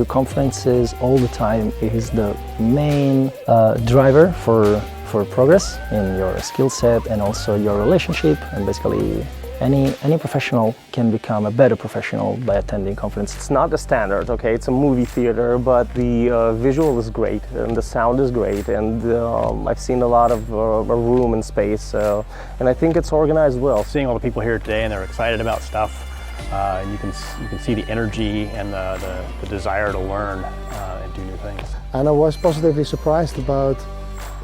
to conferences all the time is the main driver for progress in your skill set and also your relationship, and basically any professional can become a better professional by attending conferences. It's not the standard, okay? It's a movie theater, but the visual is great and the sound is great, and I've seen a lot of room and space, and I think it's organized well. Seeing all the people here today and they're excited about stuff, you can see the energy and the desire to learn and do new things. And I was positively surprised about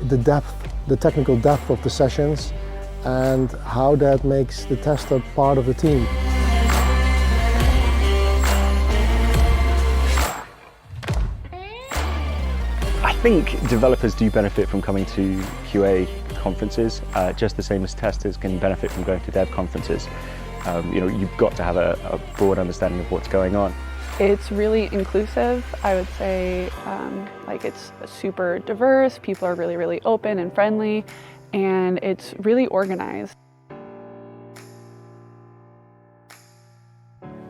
the depth, the technical depth of the sessions, and how that makes the tester part of the team. I think developers do benefit from coming to QA conferences, just the same as testers can benefit from going to dev conferences. You've got to have a broad understanding of what's going on. It's really inclusive. I would say it's super diverse. People are really open and friendly, and it's really organized.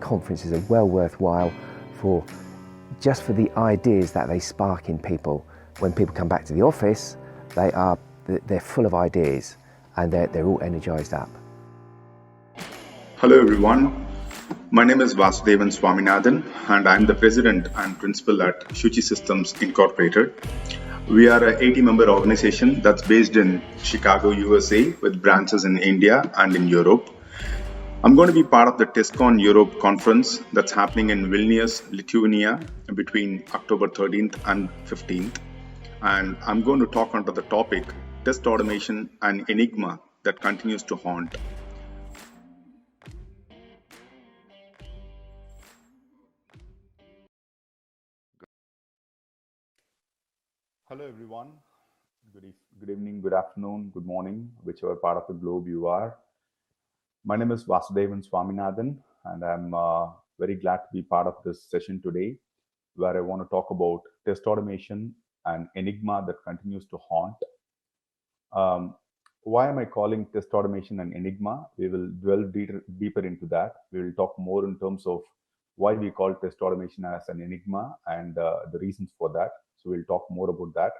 Conferences are well worthwhile just for the ideas that they spark in people. When people come back to the office, they're full of ideas and they're all energized up. Hello everyone, my name is Vasudevan Swaminathan and I'm the President and Principal at Shuchi Systems Incorporated. We are an 80-member organization that's based in Chicago, USA, with branches in India and in Europe. I'm going to be part of the TestCon Europe conference that's happening in Vilnius, Lithuania between October 13th and 15th. And I'm going to talk under the topic Test Automation and Enigma that continues to haunt. Hello everyone, good evening, good afternoon, good morning, whichever part of the globe you are. My name is Vasudevan Swaminathan and I'm very glad to be part of this session today, where I want to talk about test automation and Enigma that continues to haunt. Why am I calling test automation and Enigma? We will delve deeper into that. We will talk more in terms of why we call test automation as an Enigma and the reasons for that. So we'll talk more about that.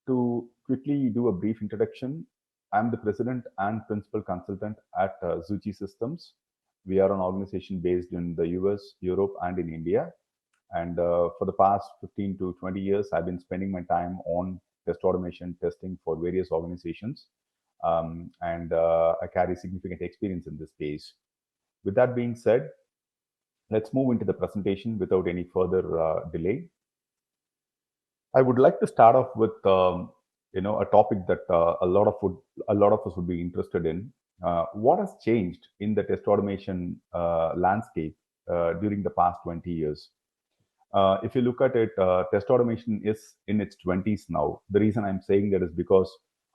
To quickly do a brief introduction, I'm the President and Principal Consultant at Shuchi Systems. We are an organization based in the US, Europe, and in India. And for the past 15 to 20 years, I've been spending my time on test automation testing for various organizations. I carry significant experience in this space. With that being said, let's move into the presentation without any further delay. I would like to start off with a topic that a lot of us would be interested in. What has changed in the test automation landscape during the past 20 years? If you look at it, test automation is in its 20s now. The reason I'm saying that is because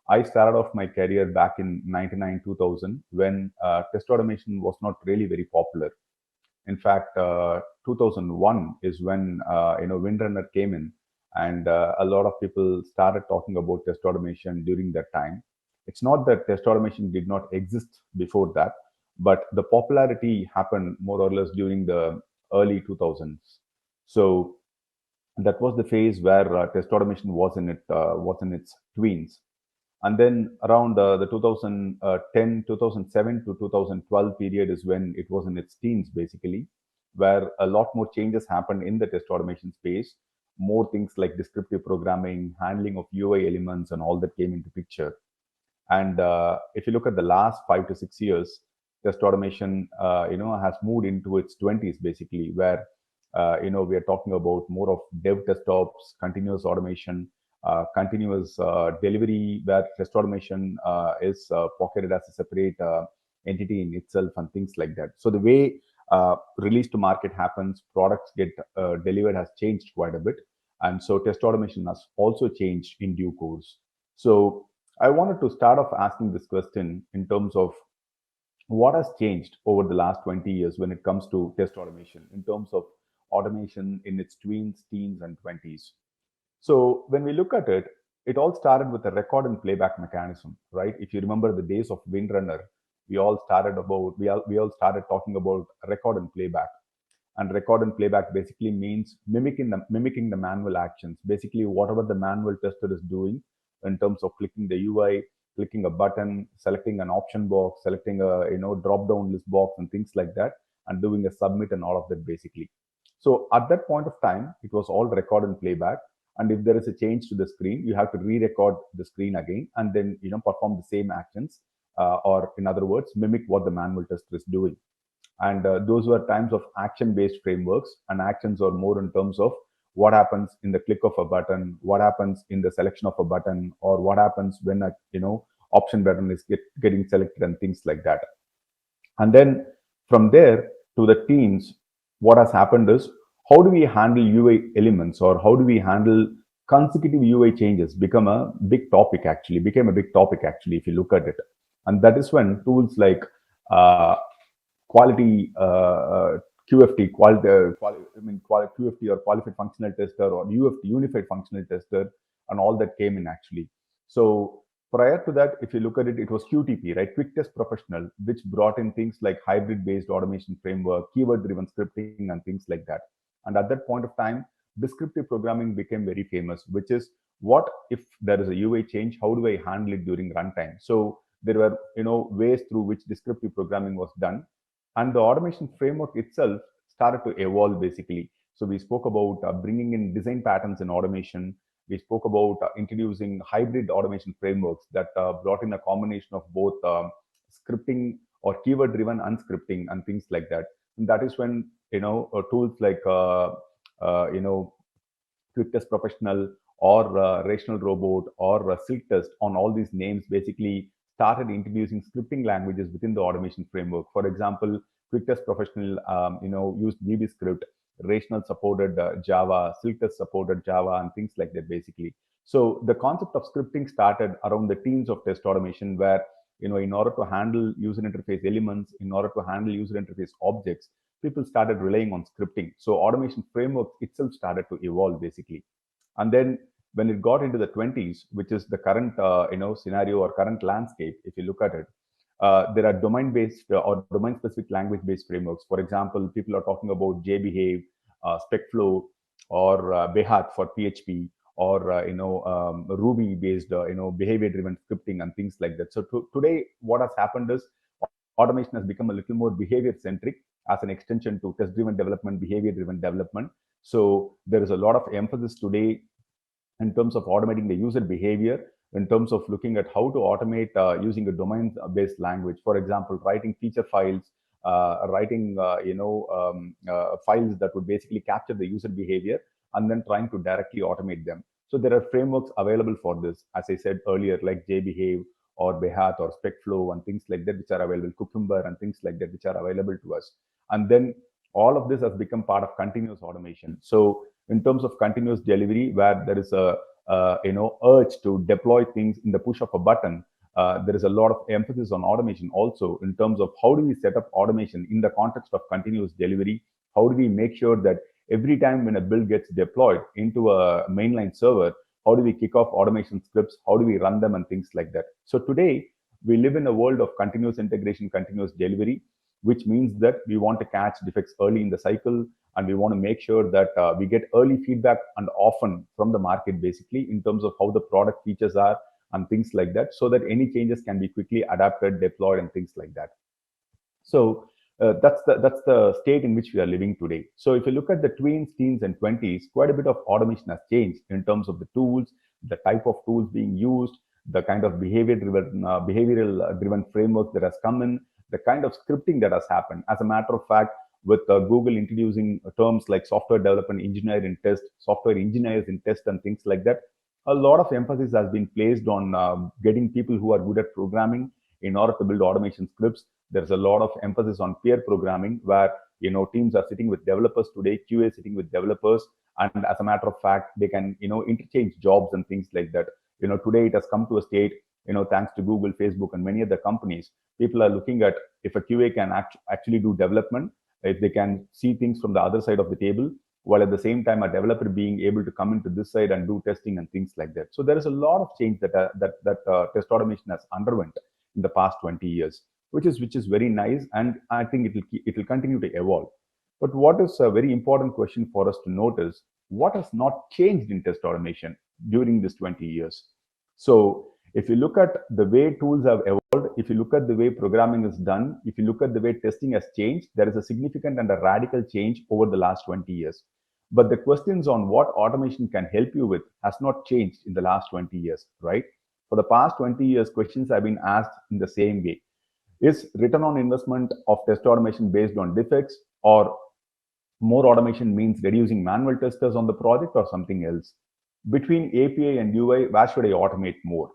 I started off my career back in 99-2000 when test automation was not really very popular. In fact, 2001 is when Windrunner came in. And a lot of people started talking about test automation during that time. It's not that test automation did not exist before that, but the popularity happened more or less during the early 2000s. So that was the phase where test automation was in its tweens. And then around the 2010, 2007 to 2012 period is when it was in its teens, basically, where a lot more changes happened in the test automation space. More things like descriptive programming, handling of UI elements, and all that came into picture. And if you look at the last 5 to 6 years, test automation, has moved into its 20s, basically, where we are talking about more of dev test ops, continuous automation, continuous delivery, where test automation is pocketed as a separate entity in itself, and things like that. So the way release to market happens, products get delivered has changed quite a bit. And so test automation has also changed in due course. So I wanted to start off asking this question in terms of what has changed over the last 20 years when it comes to test automation, in terms of automation in its tweens, teens, and 20s. So when we look at it, it all started with a record and playback mechanism, right? If you remember the days of Windrunner, we all started talking about record and playback. And record and playback basically means mimicking the manual actions. Basically, whatever the manual tester is doing in terms of clicking the UI, clicking a button, selecting an option box, selecting a drop down list box and things like that, and doing a submit and all of that basically. So at that point of time, it was all record and playback. And if there is a change to the screen, you have to re-record the screen again and then perform the same actions, or in other words, mimic what the manual tester is doing. And those were times of action-based frameworks, and actions are more in terms of what happens in the click of a button, what happens in the selection of a button, or what happens when a option button is getting selected and things like that. And then from there to the teams, what has happened is, how do we handle UI elements, or how do we handle consecutive UI changes became a big topic actually, if you look at it. And that is when tools like quality QFT, QFT or qualified functional tester, or UFT, unified functional tester, and all that came in actually. So prior to that, if you look at it, it was QTP, right? Quick Test Professional, which brought in things like hybrid-based automation framework, keyword-driven scripting, and things like that. And at that point of time, descriptive programming became very famous, which is, what if there is a UI change? How do I handle it during runtime? So there were ways through which descriptive programming was done. And the automation framework itself started to evolve basically. So we spoke about bringing in design patterns in automation. We spoke about introducing hybrid automation frameworks that brought in a combination of both scripting or keyword-driven unscripting and things like that. And that is when tools like Quick Test Professional or Rational Robot or Silk Test, on all these names basically started introducing scripting languages within the automation framework. For example, Quick Test Professional, used VB Script. Rational supported Java, Silk Test supported Java, and things like that basically. So the concept of scripting started around the teams of test automation, where in order to handle user interface elements, in order to handle user interface objects, people started relying on scripting. So automation framework itself started to evolve basically. And then when it got into the 20s, which is the current scenario or current landscape, if you look at it, there are domain-based or domain-specific language-based frameworks. For example, people are talking about JBehave, SpecFlow, or Behat for PHP, or Ruby-based behavior-driven scripting and things like that. So today, what has happened is automation has become a little more behavior-centric as an extension to test-driven development, behavior-driven development. So there is a lot of emphasis today in terms of automating the user behavior, in terms of looking at how to automate using a domain-based language. For example, writing feature files, writing files that would basically capture the user behavior and then trying to directly automate them. So there are frameworks available for this, as I said earlier, like JBehave or Behat or SpecFlow and things like that, which are available, Cucumber and things like that, which are available to us. And then all of this has become part of continuous automation. So in terms of continuous delivery, where there is a urge to deploy things in the push of a button, there is a lot of emphasis on automation also, in terms of how do we set up automation in the context of continuous delivery. How do we make sure that every time when a build gets deployed into a mainline server, how do we kick off automation scripts? How do we run them and things like that? So today, we live in a world of continuous integration, continuous delivery, which means that we want to catch defects early in the cycle, and we want to make sure that we get early feedback and often from the market, basically, in terms of how the product features are and things like that, so that any changes can be quickly adapted, deployed, and things like that. So that's the state in which we are living today. So if you look at the tweens, teens, and 20s, quite a bit of automation has changed in terms of the tools, the type of tools being used, the kind of behavioral-driven framework that has come in, the kind of scripting that has happened. As a matter of fact, with Google introducing terms like software development engineer in test, software engineers in test, and things like that, a lot of emphasis has been placed on getting people who are good at programming in order to build automation scripts. There's a lot of emphasis on peer programming, where teams are sitting with developers today, QA sitting with developers, and as a matter of fact, they can interchange jobs and things like that. Today it has come to a state, thanks to Google, Facebook, and many other companies, people are looking at if a QA can actually do development, if they can see things from the other side of the table, while at the same time a developer being able to come into this side and do testing and things like that. So there is a lot of change that test automation has underwent in the past 20 years, which is very nice, and I think it will continue to evolve. But what is a very important question for us to notice, what has not changed in test automation during this 20 years? So if you look at the way tools have evolved, if you look at the way programming is done, if you look at the way testing has changed, there is a significant and a radical change over the last 20 years. But the questions on what automation can help you with has not changed in the last 20 years, right? For the past 20 years, questions have been asked in the same way. Is return on investment of test automation based on defects, or more automation means reducing manual testers on the project, or something else? Between API and UI, where should I automate more?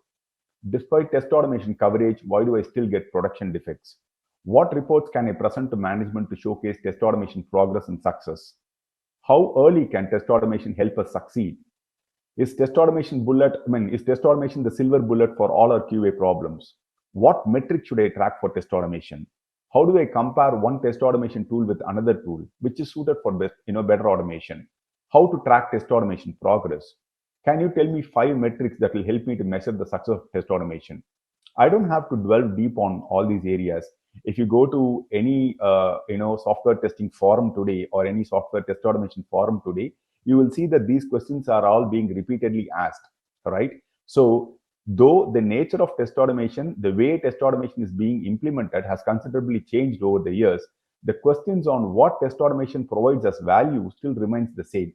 Despite test automation coverage, why do I still get production defects? What reports can I present to management to showcase test automation progress and success? How early can test automation help us succeed? Is test automation the silver bullet for all our QA problems? What metric should I track for test automation? How do I compare one test automation tool with another tool, which is suited for better automation? How to track test automation progress? Can you tell me 5 metrics that will help me to measure the success of test automation? I don't have to dwell deep on all these areas. If you go to any software testing forum today, or any software test automation forum today, you will see that these questions are all being repeatedly asked, right? So though the nature of test automation, the way test automation is being implemented has considerably changed over the years, the questions on what test automation provides as value still remains the same.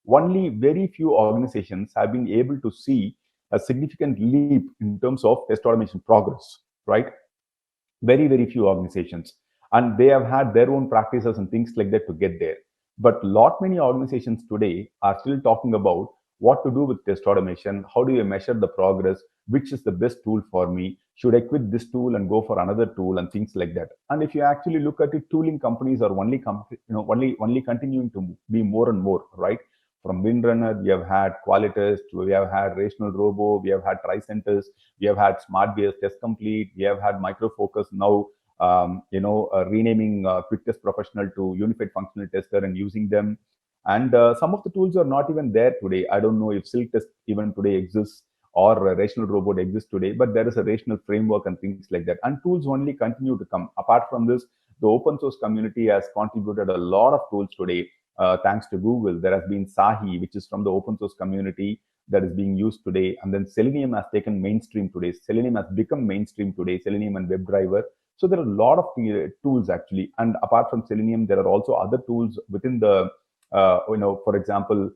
Only very few organizations have been able to see a significant leap in terms of test automation progress, right? Very, very few organizations. And they have had their own practices and things like that to get there. But many organizations today are still talking about what to do with test automation, how do you measure the progress, which is the best tool for me, should I quit this tool and go for another tool, and things like that. And if you actually look at it, tooling companies are only continuing to be more and more, right? From Windrunner, we have had Qualitest, we have had Rational Robo, we have had Tricenters, we have had SmartBS Test Complete, we have had Micro Focus now, renaming Quick Test Professional to Unified Functional Tester and using them. And some of the tools are not even there today. I don't know if Silk Test even today exists, or Rational Robot exists today, but there is a rational framework and things like that. And tools only continue to come. Apart from this, the open source community has contributed a lot of tools today. Thanks to Google, there has been Sahi, which is from the open source community, that is being used today. And then Selenium has taken mainstream today. Selenium has become mainstream today, Selenium and WebDriver. So there are a lot of tools actually. And apart from Selenium, there are also other tools within the, for example,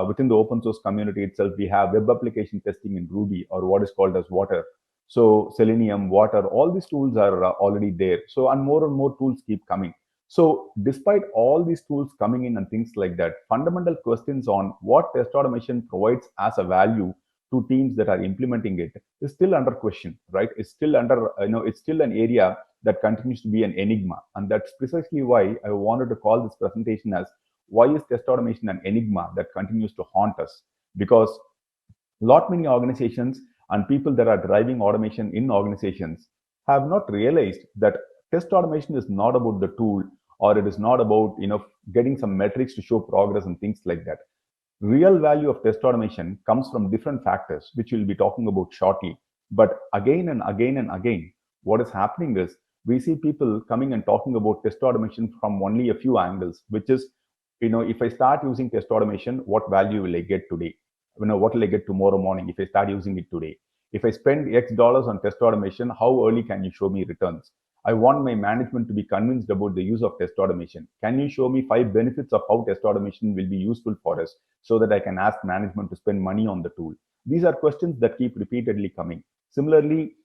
within the open source community itself, we have web application testing in Ruby, or what is called as Water. So Selenium, Water, all these tools are already there. So, and more tools keep coming. So despite all these tools coming in and things like that, fundamental questions on what test automation provides as a value to teams that are implementing it is still under question, right? It's still under, it's still an area that continues to be an enigma. And that's precisely why I wanted to call this presentation as, why is test automation an enigma that continues to haunt us? Because many organizations and people that are driving automation in organizations have not realized that test automation is not about the tool, or it is not about getting some metrics to show progress and things like that. Real value of test automation comes from different factors, which we'll be talking about shortly. But again and again and again, what is happening is we see people coming and talking about test automation from only a few angles, which is, if I start using test automation, what value will I get today? What will I get tomorrow morning if I start using it today? If I spend X dollars on test automation, how early can you show me returns? I want my management to be convinced about the use of test automation. Can you show me 5 benefits of how test automation will be useful for us, so that I can ask management to spend money on the tool? These are questions that keep repeatedly coming. Similarly,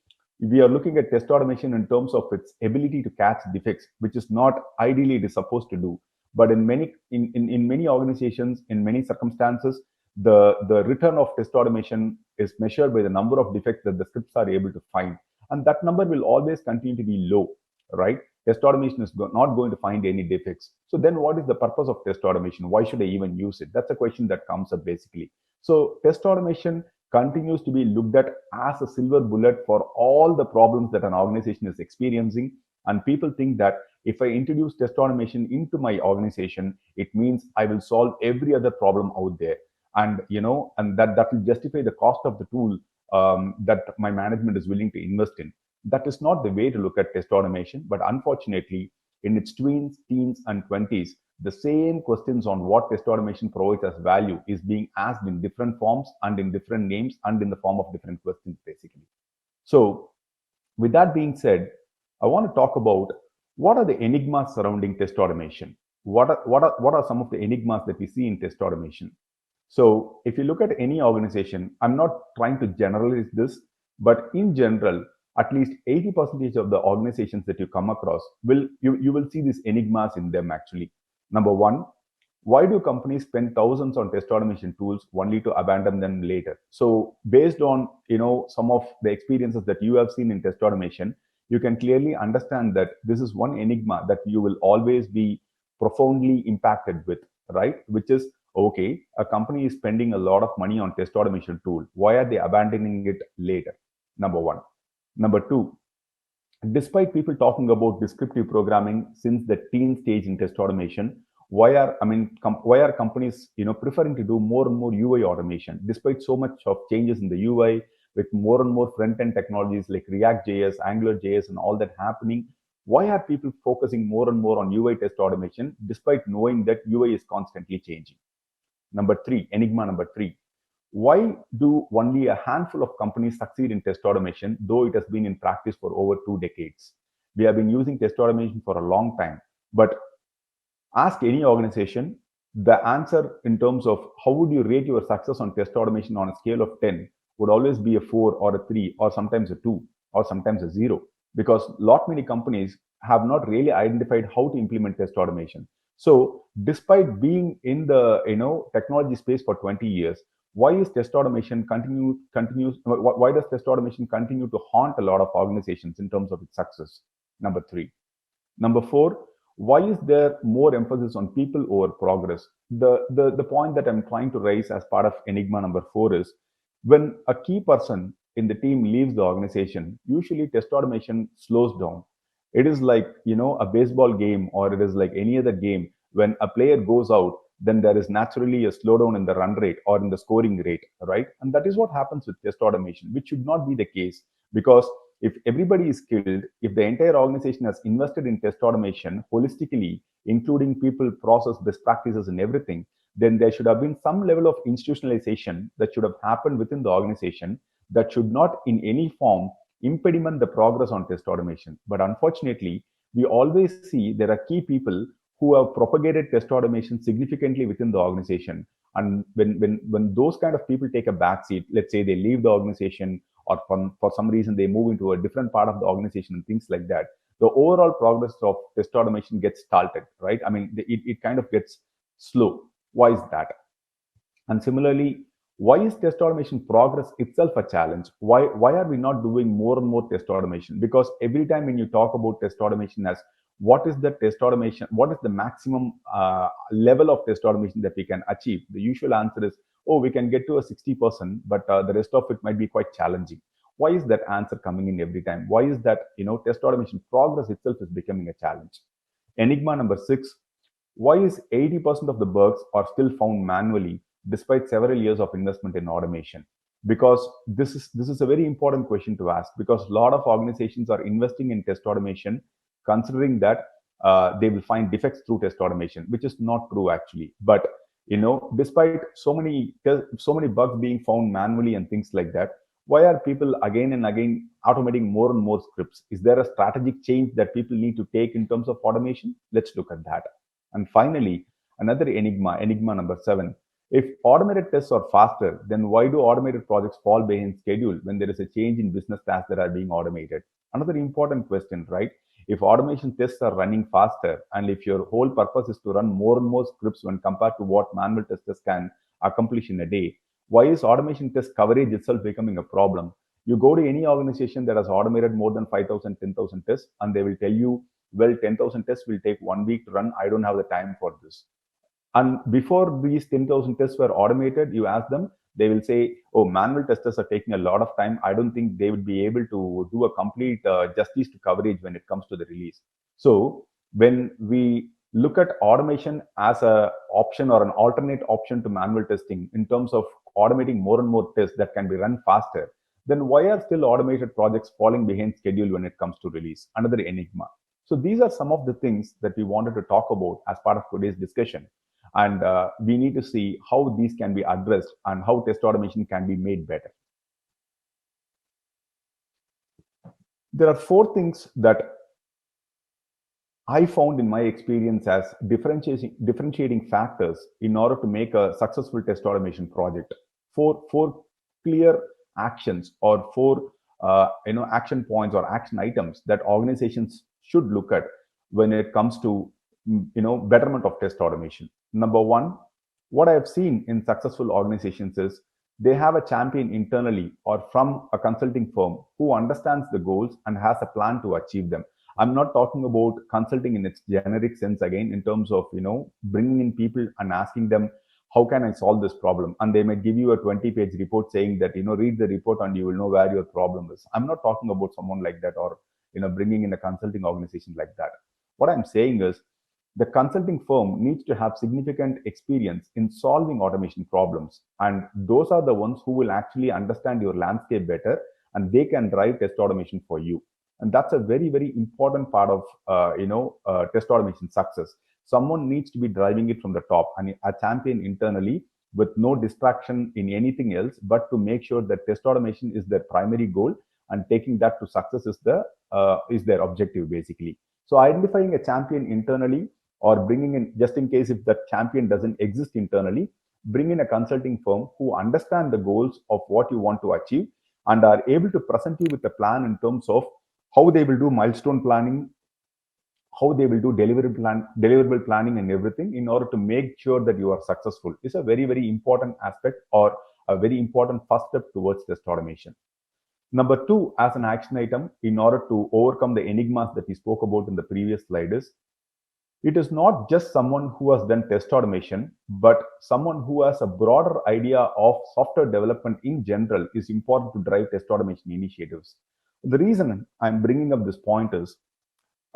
we are looking at test automation in terms of its ability to catch defects, which is not ideally it is supposed to do. But in many organizations, in many circumstances, the return of test automation is measured by the number of defects that the scripts are able to find. And that number will always continue to be low, right? Test automation is not going to find any defects. So then what is the purpose of test automation? Why should I even use it? That's a question that comes up basically. So test automation continues to be looked at as a silver bullet for all the problems that an organization is experiencing. And people think that if I introduce test automation into my organization, it means I will solve every other problem out there. And, and that will justify the cost of the tool that my management is willing to invest in. That is not the way to look at test automation. But unfortunately, in its tweens, teens, and 20s, the same questions on what test automation provides as value is being asked in different forms and in different names and in the form of different questions, basically. So, with that being said, I want to talk about what are the enigmas surrounding test automation. What are some of the enigmas that we see in test automation? So, if you look at any organization, I'm not trying to generalize this, but in general, at least 80% of the organizations that you come across you will see these enigmas in them actually. Number one, why do companies spend thousands on test automation tools only to abandon them later? So based on some of the experiences that you have seen in test automation, you can clearly understand that this is one enigma that you will always be profoundly impacted with, right? Which is, okay, a company is spending a lot of money on test automation tool. Why are they abandoning it later? Number one. Number two, despite people talking about descriptive programming since the teen stage in test automation, why are companies preferring to do more and more UI automation despite so much of changes in the UI with more and more front-end technologies like React.js, Angular.js, and all that happening? Why are people focusing more and more on UI test automation despite knowing that UI is constantly changing? Number three, enigma number three. Why do only a handful of companies succeed in test automation, though it has been in practice for over 2 decades? We have been using test automation for a long time, but ask any organization, the answer in terms of how would you rate your success on test automation on a scale of 10 would always be a 4 or a 3 or sometimes a 2 or sometimes a 0, because lot many companies have not really identified how to implement test automation. So despite being in the technology space for 20 years, why is test automation why does test automation continue to haunt a lot of organizations in terms of its success? Number three. Number four, why is there more emphasis on people over progress? The point that I'm trying to raise as part of enigma number 4 is, when a key person in the team leaves the organization, usually test automation slows down. It is like a baseball game, or it is like any other game. When a player goes out, then there is naturally a slowdown in the run rate or in the scoring rate, right? And that is what happens with test automation, which should not be the case, because if everybody is skilled, if the entire organization has invested in test automation holistically, including people, process, best practices, and everything, then there should have been some level of institutionalization that should have happened within the organization that should not in any form impediment the progress on test automation. But unfortunately, we always see there are key people who have propagated test automation significantly within the organization. And when those kind of people take a backseat, let's say they leave the organization, or for some reason they move into a different part of the organization and things like that, the overall progress of test automation gets stalled, right? I mean, it kind of gets slow. Why is that? And similarly, why is test automation progress itself a challenge? Why are we not doing more and more test automation? Because every time when you talk about test automation as what is the test automation, what is the maximum level of test automation that we can achieve, the usual answer is, oh, we can get to a 60%, but the rest of it might be quite challenging. Why is that answer coming in every time? Why is that test automation progress itself is becoming a challenge? Enigma number 6. Why is 80% of the bugs are still found manually despite several years of investment in automation? Because this is a very important question to ask, because a lot of organizations are investing in test automation considering that they will find defects through test automation, which is not true actually. But despite so many bugs being found manually and things like that, why are people again and again automating more and more scripts? Is there a strategic change that people need to take in terms of automation? Let's look at that. And finally, another enigma number 7. If automated tests are faster, then why do automated projects fall behind schedule when there is a change in business tasks that are being automated? Another important question, right? If automation tests are running faster, and if your whole purpose is to run more and more scripts when compared to what manual testers can accomplish in a day, why is automation test coverage itself becoming a problem? You go to any organization that has automated more than 5,000, 10,000 tests, and they will tell you, well, 10,000 tests will take 1 week to run. I don't have the time for this. And before these 10,000 tests were automated, you ask them, they will say, oh, manual testers are taking a lot of time. I don't think they would be able to do a complete justice to coverage when it comes to the release. So when we look at automation as an option or an alternate option to manual testing in terms of automating more and more tests that can be run faster, then why are still automated projects falling behind schedule when it comes to release? Another enigma. So these are some of the things that we wanted to talk about as part of today's discussion. And we need to see how these can be addressed and how test automation can be made better. There are 4 things that I found in my experience as differentiating factors in order to make a successful test automation project. Four clear actions or 4 action points or action items that organizations should look at when it comes to betterment of test automation. Number 1, what I have seen in successful organizations is they have a champion internally or from a consulting firm who understands the goals and has a plan to achieve them. I'm not talking about consulting in its generic sense again, in terms of bringing in people and asking them, how can I solve this problem? And they might give you a 20-page report saying that read the report and you will know where your problem is. I'm not talking about someone like that, or bringing in a consulting organization like that. What I'm saying is the consulting firm needs to have significant experience in solving automation problems, and those are the ones who will actually understand your landscape better, and they can drive test automation for you. And that's a very, very important part of test automation success. Someone needs to be driving it from the top, and a champion internally with no distraction in anything else, but to make sure that test automation is their primary goal, and taking that to success is their objective basically. So identifying a champion internally, or bringing in, just in case if that champion doesn't exist internally, bring in a consulting firm who understand the goals of what you want to achieve and are able to present you with a plan in terms of how they will do milestone planning, how they will do deliverable planning and everything in order to make sure that you are successful is a very, very important aspect, or a very important first step towards test automation. Number 2, as an action item, in order to overcome the enigmas that we spoke about in the previous slide, is it is not just someone who has done test automation, but someone who has a broader idea of software development in general is important to drive test automation initiatives. The reason I'm bringing up this point is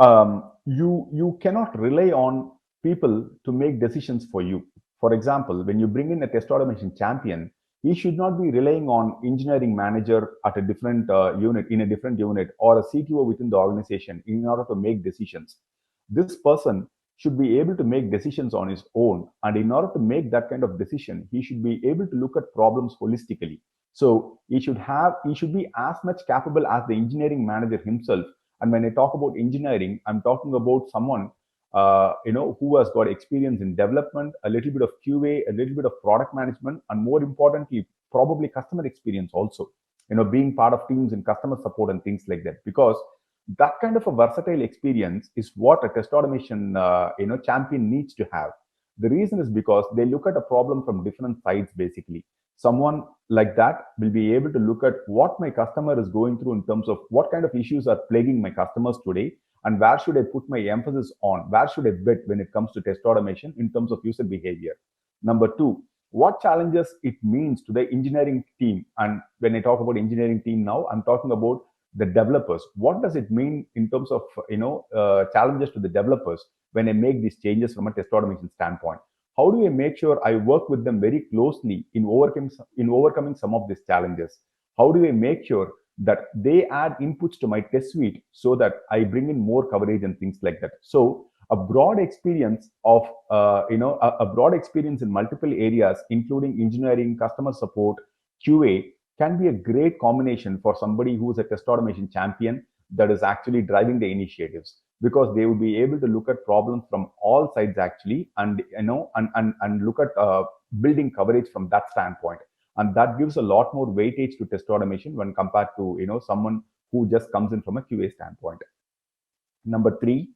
you cannot rely on people to make decisions for you. For example, when you bring in a test automation champion, he should not be relying on engineering manager at a different unit, or a CTO within the organization in order to make decisions. This person should be able to make decisions on his own, and in order to make that kind of decision, he should be able to look at problems holistically. So he should be as much capable as the engineering manager himself. And when I talk about engineering, I'm talking about someone who has got experience in development, a little bit of QA, a little bit of product management, and more importantly, probably customer experience also. Being part of teams in customer support and things like that. Because that kind of a versatile experience is what a test automation champion needs to have. The reason is because they look at a problem from different sides basically. Someone like that will be able to look at what my customer is going through in terms of what kind of issues are plaguing my customers today, and where should I put my emphasis on, where should I bet when it comes to test automation in terms of user behavior. Number 2, what challenges it means to the engineering team. And when I talk about engineering team now, I'm talking about the developers. What does it mean in terms of challenges to the developers when I make these changes from a test automation standpoint? How do I make sure I work with them very closely in overcoming some of these challenges? How do I make sure that they add inputs to my test suite so that I bring in more coverage and things like that? So a broad experience of a broad experience in multiple areas, including engineering, customer support, QA, can be a great combination for somebody who is a test automation champion that is actually driving the initiatives, because they will be able to look at problems from all sides actually, and look at building coverage from that standpoint. And that gives a lot more weightage to test automation when compared to someone who just comes in from a QA standpoint. Number 3,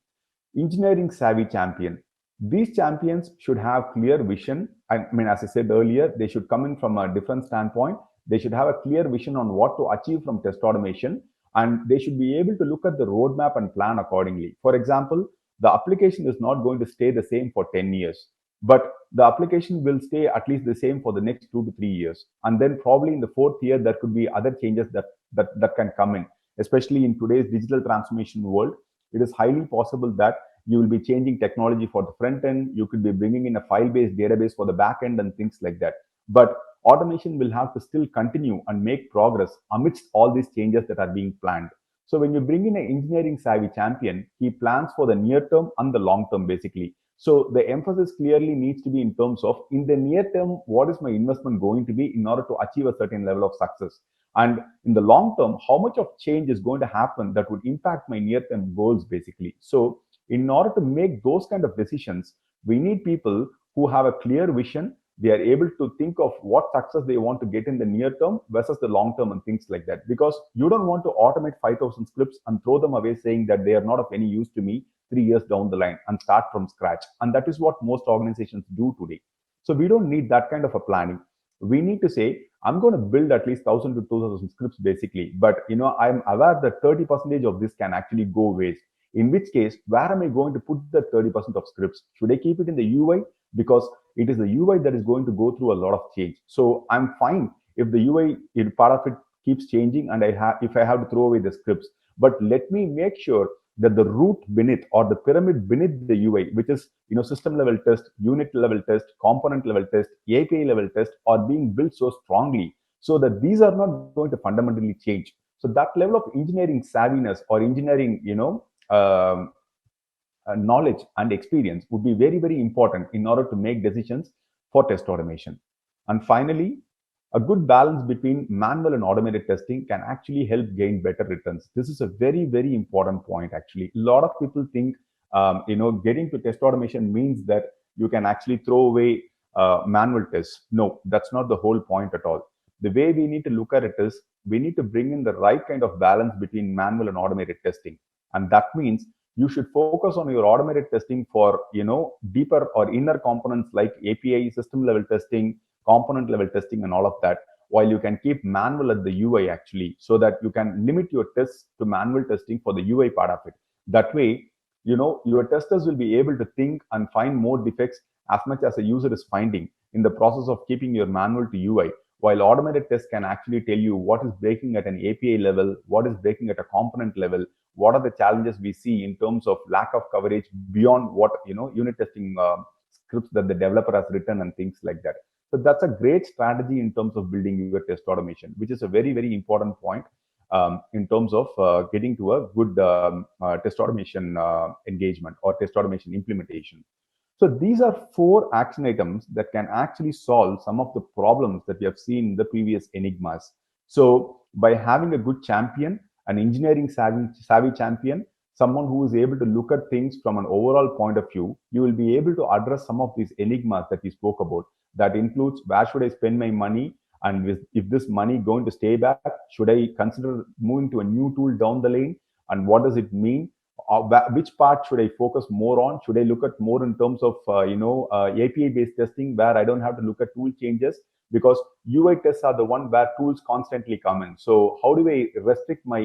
engineering savvy champion. These champions should have clear vision. I mean, as I said earlier, they should come in from a different standpoint. They should have a clear vision on what to achieve from test automation, and they should be able to look at the roadmap and plan accordingly. For example, the application is not going to stay the same for 10 years, but the application will stay at least the same for the next 2 to 3 years. And then probably in the 4th year, there could be other changes that can come in, especially in today's digital transformation world. It is highly possible that you will be changing technology for the front end. You could be bringing in a file-based database for the back end and things like that. But automation will have to still continue and make progress amidst all these changes that are being planned. So when you bring in an engineering savvy champion, he plans for the near term and the long term basically. So the emphasis clearly needs to be in terms of, in the near term, what is my investment going to be in order to achieve a certain level of success? And in the long term, how much of change is going to happen that would impact my near term goals basically? So in order to make those kind of decisions, we need people who have a clear vision. They are able to think of what success they want to get in the near term versus the long term and things like that. Because you don't want to automate 5,000 scripts and throw them away saying that they are not of any use to me 3 years down the line and start from scratch. And that is what most organizations do today. So we don't need that kind of a planning. We need to say, I'm going to build at least 1,000 to 2,000 scripts basically. But I'm aware that 30% of this can actually go waste. In which case, where am I going to put the 30% of scripts? Should I keep it in the UI? Because it is the UI that is going to go through a lot of change. So I'm fine if the UI, if part of it keeps changing and if I have to throw away the scripts. But let me make sure that the root beneath or the pyramid beneath the UI, which is system level test, unit level test, component level test, API level test, are being built so strongly so that these are not going to fundamentally change. So that level of engineering savviness or engineering, knowledge and experience would be very, very important in order to make decisions for test automation. And finally, a good balance between manual and automated testing can actually help gain better returns. This is a very, very important point actually. A lot of people think, getting to test automation means that you can actually throw away manual tests. No, that's not the whole point at all. The way we need to look at it is, we need to bring in the right kind of balance between manual and automated testing. And that means you should focus on your automated testing for, deeper or inner components like API, system level testing, component level testing and all of that, while you can keep manual at the UI actually, so that you can limit your tests to manual testing for the UI part of it. That way, your testers will be able to think and find more defects as much as a user is finding in the process of keeping your manual to UI, while automated tests can actually tell you what is breaking at an API level, what is breaking at a component level, what are the challenges we see in terms of lack of coverage beyond what, unit testing scripts that the developer has written and things like that. So that's a great strategy in terms of building your test automation, which is a very, very important point in terms of getting to a good test automation engagement or test automation implementation. So these are 4 action items that can actually solve some of the problems that we have seen in the previous Enigmas. So by having a good champion, an engineering savvy champion, someone who is able to look at things from an overall point of view, you will be able to address some of these enigmas that we spoke about. That includes, where should I spend my money? And if this money going to stay back, should I consider moving to a new tool down the lane? And what does it mean? Which part should I focus more on? Should I look at more in terms of, API-based testing where I don't have to look at tool changes? Because UI tests are the one where tools constantly come in. So how do I restrict my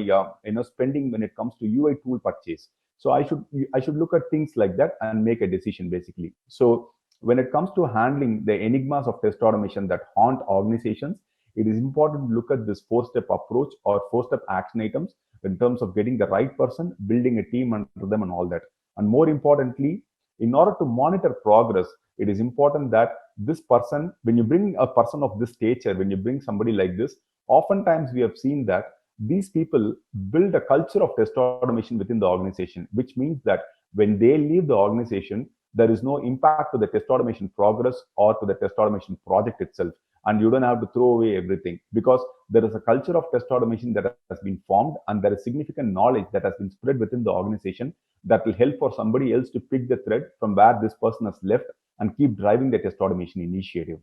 spending when it comes to UI tool purchase? So I should look at things like that and make a decision basically. So when it comes to handling the enigmas of test automation that haunt organizations, it is important to look at this 4-step approach or 4-step action items in terms of getting the right person, building a team under them and all that. And more importantly, in order to monitor progress, it is important that this person, when you bring a person of this stature, when you bring somebody like this, oftentimes we have seen that these people build a culture of test automation within the organization, which means that when they leave the organization, there is no impact to the test automation progress or to the test automation project itself. And you don't have to throw away everything, because there is a culture of test automation that has been formed, and there is significant knowledge that has been spread within the organization that will help for somebody else to pick the thread from where this person has left and keep driving the test automation initiative.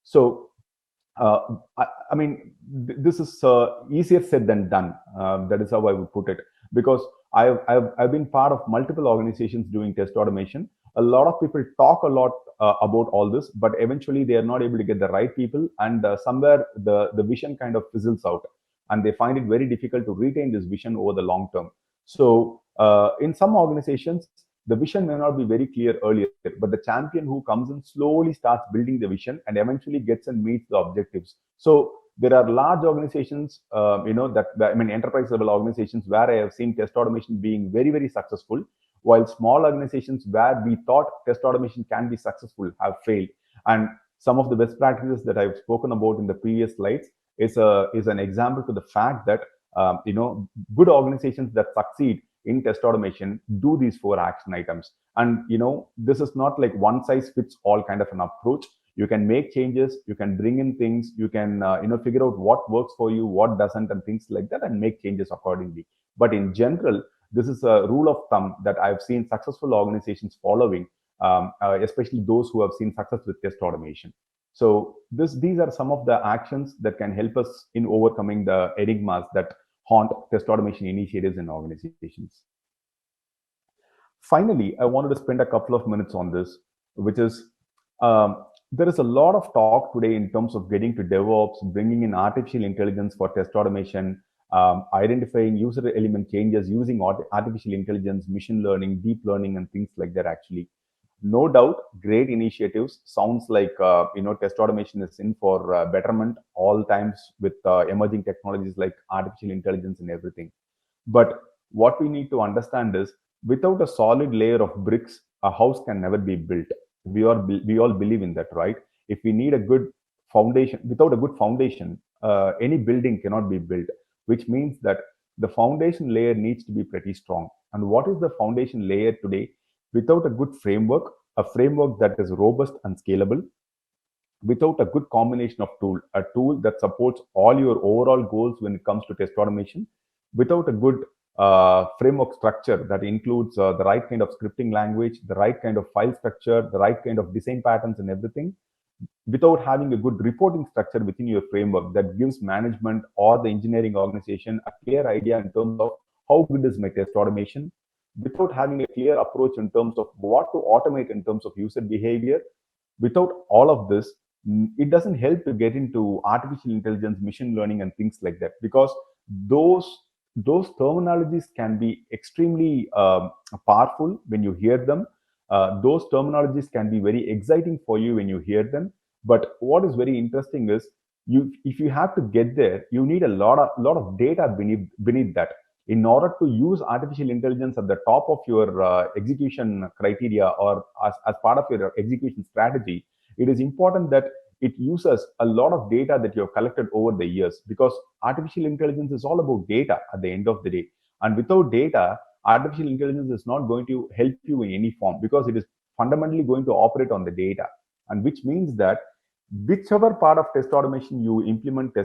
So, this is easier said than done. That is how I would put it, because I've been part of multiple organizations doing test automation. A lot of people talk a lot about all this, but eventually they are not able to get the right people, and somewhere the vision kind of fizzles out, and they find it very difficult to retain this vision over the long term. So in some organizations, the vision may not be very clear earlier, but the champion who comes in slowly starts building the vision and eventually gets and meets the objectives. So there are large organizations, enterprise level organizations where I have seen test automation being very, very successful, while small organizations where we thought test automation can be successful have failed. And some of the best practices that I've spoken about in the previous slides is an example to the fact that good organizations that succeed in test automation do these 4 action items. And this is not like one size fits all kind of an approach. You can make changes, you can bring in things, you can figure out what works for you, what doesn't, and things like that, and make changes accordingly. But in general, this is a rule of thumb that I've seen successful organizations following, especially those who have seen success with test automation. So these are some of the actions that can help us in overcoming the enigmas that haunt test automation initiatives in organizations. Finally, I wanted to spend a couple of minutes on this, which is there is a lot of talk today in terms of getting to DevOps, bringing in artificial intelligence for test automation, identifying user element changes using artificial intelligence, machine learning, deep learning, and things like that. Actually, no doubt, great initiatives. Sounds like test automation is in for betterment all times with emerging technologies like artificial intelligence and everything. But what we need to understand is, without a solid layer of bricks, a house can never be built. We all believe in that, right? If we need a good foundation, without a good foundation, any building cannot be built, which means that the foundation layer needs to be pretty strong. And what is the foundation layer today? Without a good framework, a framework that is robust and scalable, without a good combination of a tool that supports all your overall goals when it comes to test automation, without a good framework structure that includes the right kind of scripting language, the right kind of file structure, the right kind of design patterns and everything, without having a good reporting structure within your framework that gives management or the engineering organization a clear idea in terms of how good is my test automation, without having a clear approach in terms of what to automate in terms of user behavior, without all of this, it doesn't help to get into artificial intelligence, machine learning, and things like that, because those terminologies can be extremely powerful when you hear them. Those terminologies can be very exciting for you when you hear them. But what is very interesting is, if you have to get there, you need a lot of data beneath that. In order to use artificial intelligence at the top of your execution criteria or as part of your execution strategy, it is important that it uses a lot of data that you have collected over the years, because artificial intelligence is all about data at the end of the day. And without data, artificial intelligence is not going to help you in any form, because it is fundamentally going to operate on the data. And which means that whichever part of test automation you implement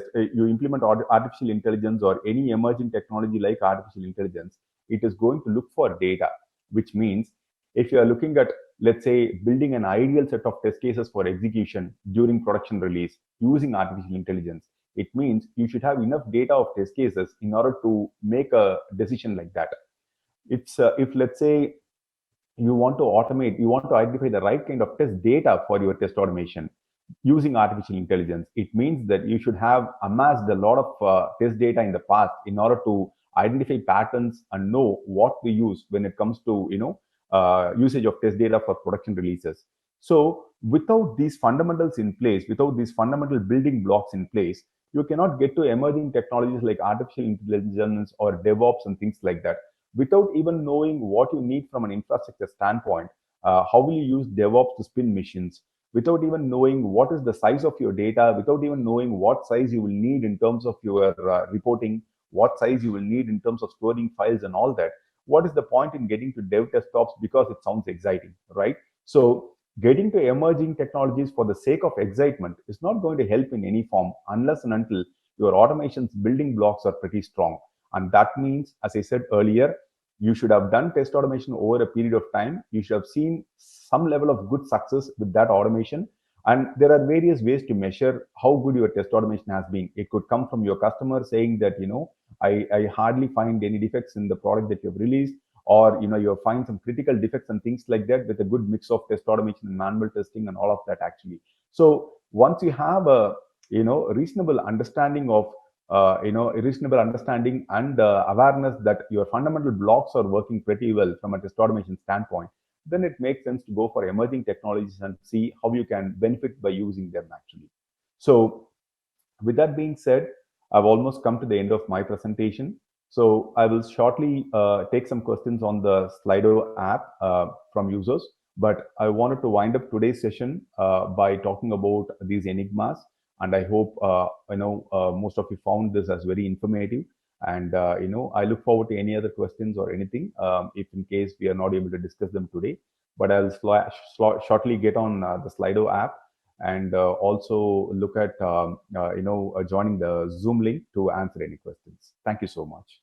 artificial intelligence or any emerging technology like artificial intelligence, it is going to look for data. Which means if you are looking at, let's say, building an ideal set of test cases for execution during production release using artificial intelligence, it means you should have enough data of test cases in order to make a decision like that. It's if, let's say, you want to automate, you want to identify the right kind of test data for your test automation using artificial intelligence, it means that you should have amassed a lot of test data in the past in order to identify patterns and know what to use when it comes to usage of test data for production releases. So without these fundamentals in place, without these fundamental building blocks in place, you cannot get to emerging technologies like artificial intelligence or DevOps and things like that. Without even knowing what you need from an infrastructure standpoint, how will you use DevOps to spin machines? Without even knowing what is the size of your data, without even knowing what size you will need in terms of your reporting, what size you will need in terms of storing files and all that, what is the point in getting to dev desktops because it sounds exciting, right? So getting to emerging technologies for the sake of excitement is not going to help in any form unless and until your automation's building blocks are pretty strong. And that means, as I said earlier, you should have done test automation over a period of time. You should have seen some level of good success with that automation. And there are various ways to measure how good your test automation has been. It could come from your customer saying that, I hardly find any defects in the product that you've released, or, you'll find some critical defects and things like that, with a good mix of test automation and manual testing and all of that actually. So once you have a, reasonable understanding of reasonable understanding and awareness that your fundamental blocks are working pretty well from a test automation standpoint, then it makes sense to go for emerging technologies and see how you can benefit by using them actually. So with that being said, I've almost come to the end of my presentation. So I will shortly take some questions on the Slido app from users, but I wanted to wind up today's session by talking about these enigmas. And I hope most of you found this as very informative. And I look forward to any other questions or anything, if in case we are not able to discuss them today. But I'll shortly get on the Slido app and also look at joining the Zoom link to answer any questions. Thank you so much.